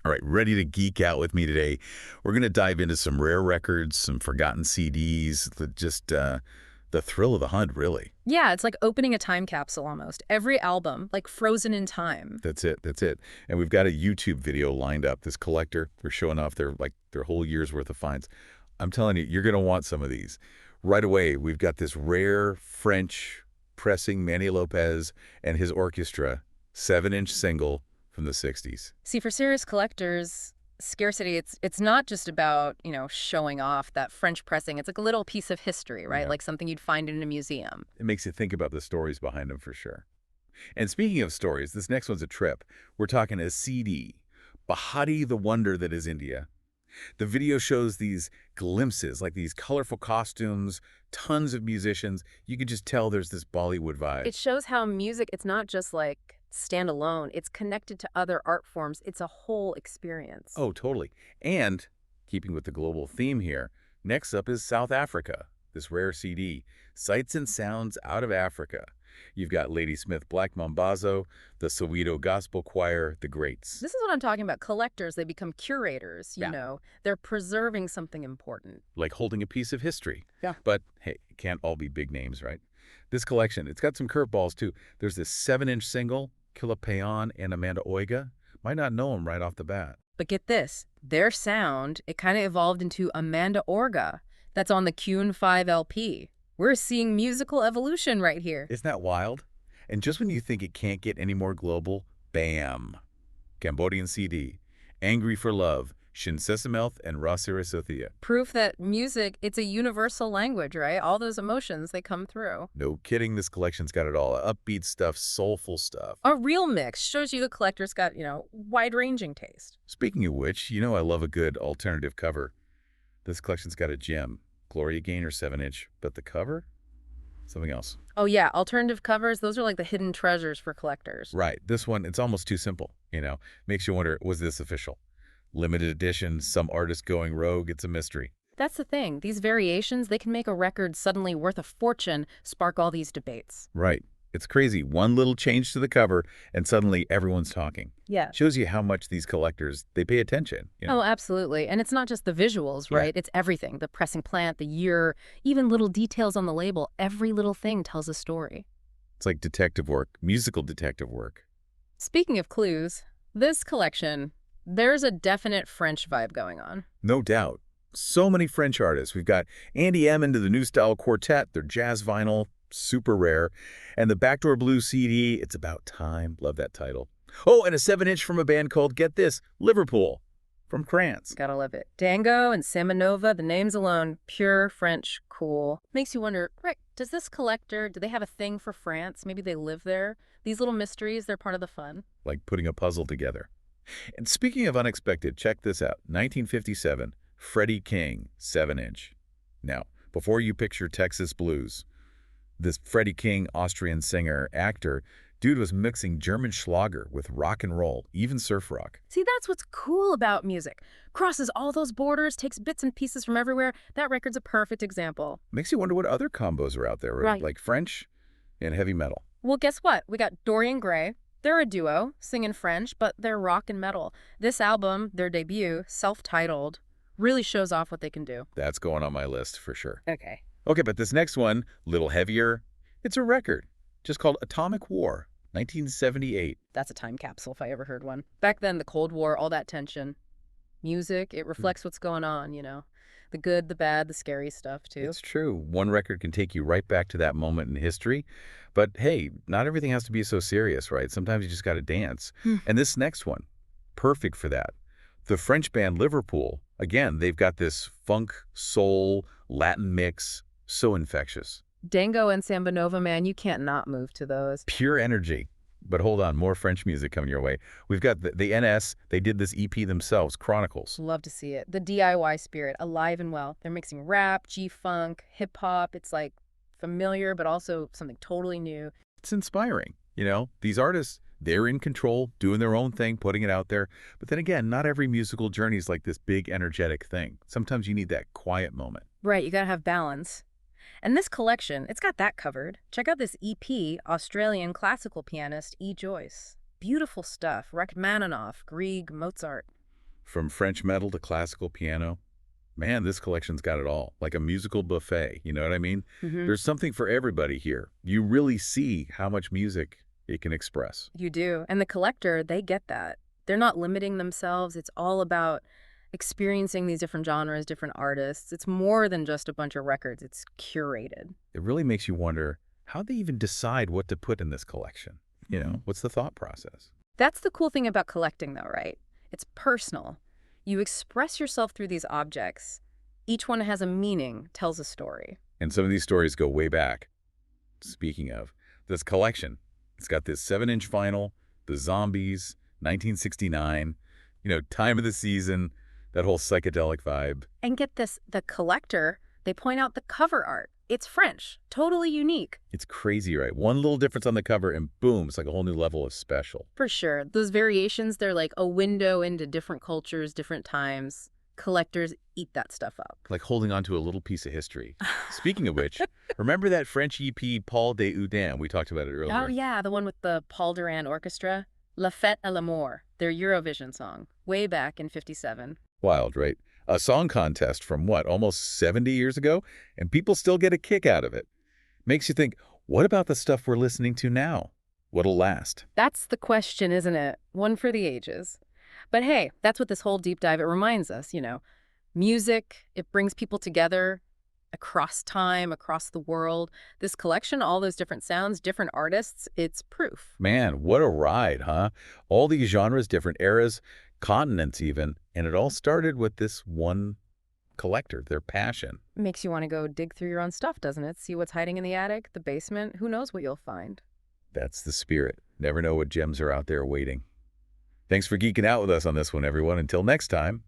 All right, ready to geek out with me today? We're going to dive into some rare records, some forgotten CDs, the thrill of the hunt, really. Yeah, it's like opening a time capsule almost. Every album, like frozen in time. That's it. That's it. And we've got a YouTube video lined up. This collector, they're showing off their whole year's worth of finds. I'm telling you, you're going to want some of these. Right away, we've got this rare French pressing Manny Lopez and his orchestra 7-inch single from the 60s. See, for serious collectors, scarcity, it's not just about, showing off that French pressing. It's like a little piece of history, right? Yeah. Like something you'd find in a museum. It makes you think about the stories behind them for sure. And speaking of stories, this next one's a trip. We're talking a CD, Bahati the Wonder That Is India. The video shows these glimpses, like these colorful costumes, tons of musicians. You could just tell there's this Bollywood vibe. It shows how music, it's not just like standalone. It's connected to other art forms. It's a whole experience. Oh, totally. And, keeping with the global theme here, next up is South Africa, this rare CD, Sights and Sounds Out of Africa. You've got Ladysmith Black Mambazo, the Soweto Gospel Choir, the greats. This is what I'm talking about. Collectors, they become curators, Yeah. They're preserving something important. Like holding a piece of history. Yeah. But, hey, it can't all be big names, right? This collection, it's got some curveballs, too. There's this 7-inch single, Killa Payan and Amanda Oiga. Might not know them right off the bat. But get this, their sound, it kind of evolved into Amanda Orga. That's on the Cune 5 LP. We're seeing musical evolution right here. Isn't that wild? And just when you think it can't get any more global, bam! Cambodian CD, Angry for Love, Shin Sesamelth and Rasira Sothia. Proof that music, it's a universal language, right? All those emotions, they come through. No kidding, this collection's got it all. Upbeat stuff, soulful stuff. A real mix shows you the collector's got, wide-ranging taste. Speaking of which, you know I love a good alternative cover. This collection's got a gem. Gloria Gaynor 7-inch, but the cover? Something else. Oh yeah, alternative covers, those are like the hidden treasures for collectors. Right, this one, it's almost too simple, Makes you wonder, was this official? Limited edition, some artist going rogue, it's a mystery. That's the thing. These variations, they can make a record suddenly worth a fortune, spark all these debates. Right. It's crazy. One little change to the cover, and suddenly everyone's talking. Yeah. Shows you how much these collectors, they pay attention. Oh, absolutely. And it's not just the visuals, Yeah. right? It's everything. The pressing plant, the year, even little details on the label. Every little thing tells a story. It's like detective work, musical detective work. Speaking of clues, this collection, there's a definite French vibe going on. No doubt. So many French artists. We've got Andy M. into the New Style Quartet, their jazz vinyl, super rare. And the Backdoor Blues CD, It's About Time. Love that title. Oh, and a 7-inch from a band called, get this, Liverpool, from Krantz. Gotta love it. Dango and Samanova, the names alone, pure French cool. Makes you wonder, right, does this collector, do they have a thing for France? Maybe they live there? These little mysteries, they're part of the fun. Like putting a puzzle together. And speaking of unexpected, check this out. 1957, Freddie King, 7-inch. Now, before you picture Texas blues, this Freddie King, Austrian singer, actor, dude was mixing German Schlager with rock and roll, even surf rock. See, that's what's cool about music. Crosses all those borders, takes bits and pieces from everywhere. That record's a perfect example. Makes you wonder what other combos are out there, Right. like French and heavy metal. Well, guess what? We got Dorian Gray. They're a duo, singing French, but they're rock and metal. This album, their debut, self-titled, really shows off what they can do. That's going on my list for sure. Okay. Okay, but this next one, little heavier. It's a record, just called Atomic War, 1978. That's a time capsule if I ever heard one. Back then, the Cold War, all that tension. Music, it reflects what's going on, The good, the bad, the scary stuff, too. It's true. One record can take you right back to that moment in history. But hey, not everything has to be so serious, right? Sometimes you just got to dance. And this next one, perfect for that. The French band Liverpool, again, they've got this funk, soul, Latin mix, so infectious. Dango and Sambanova, man, you can't not move to those. Pure energy. But hold on, more French music coming your way. We've got the NS, they did this EP themselves, Chronicles. Love to see it. The DIY spirit, alive and well. They're mixing rap, G-funk, hip-hop. It's like familiar, but also something totally new. It's inspiring. These artists, they're in control, doing their own thing, putting it out there. But then again, not every musical journey is like this big, energetic thing. Sometimes you need that quiet moment. Right, you gotta have balance. And this collection, it's got that covered. Check out this EP, Australian classical pianist E. Joyce. Beautiful stuff. Rachmaninoff, Grieg, Mozart. From French metal to classical piano. Man, this collection's got it all, like a musical buffet, you know what I mean? Hmm. There's something for everybody here. You really see how much music it can express. You do. And the collector, they get that. They're not limiting themselves. It's all about experiencing these different genres, different artists. It's more than just a bunch of records. It's curated. It really makes you wonder how they even decide what to put in this collection. You know, what's the thought process? That's the cool thing about collecting, though, right? It's personal. You express yourself through these objects. Each one has a meaning, tells a story. And some of these stories go way back. Speaking of, this collection, it's got this 7-inch vinyl, the Zombies, 1969, time of the season, that whole psychedelic vibe. And get this, the collector, they point out the cover art. It's French, totally unique. It's crazy, right? One little difference on the cover and boom, it's like a whole new level of special. For sure. Those variations, they're like a window into different cultures, different times. Collectors eat that stuff up. Like holding on to a little piece of history. Speaking of which, remember that French EP Paul de Houdin? We talked about it earlier. Oh, yeah, the one with the Paul Durand Orchestra. La Fête à l'amour, their Eurovision song, way back in '57. Wild, right? A song contest from what, almost 70 years ago? And people still get a kick out of it. Makes you think, what about the stuff we're listening to now? What'll last? That's the question, isn't it? One for the ages. But hey, that's what this whole deep dive, it reminds us, music, it brings people together across time, across the world. This collection, all those different sounds, different artists, it's proof. Man, what a ride, huh? All these genres, different eras, continents even, and it all started with this one collector, their passion. Makes you want to go dig through your own stuff, doesn't it? See what's hiding in the attic, the basement. Who knows what you'll find? That's the spirit. Never know what gems are out there waiting. Thanks for geeking out with us on this one, everyone. Until next time.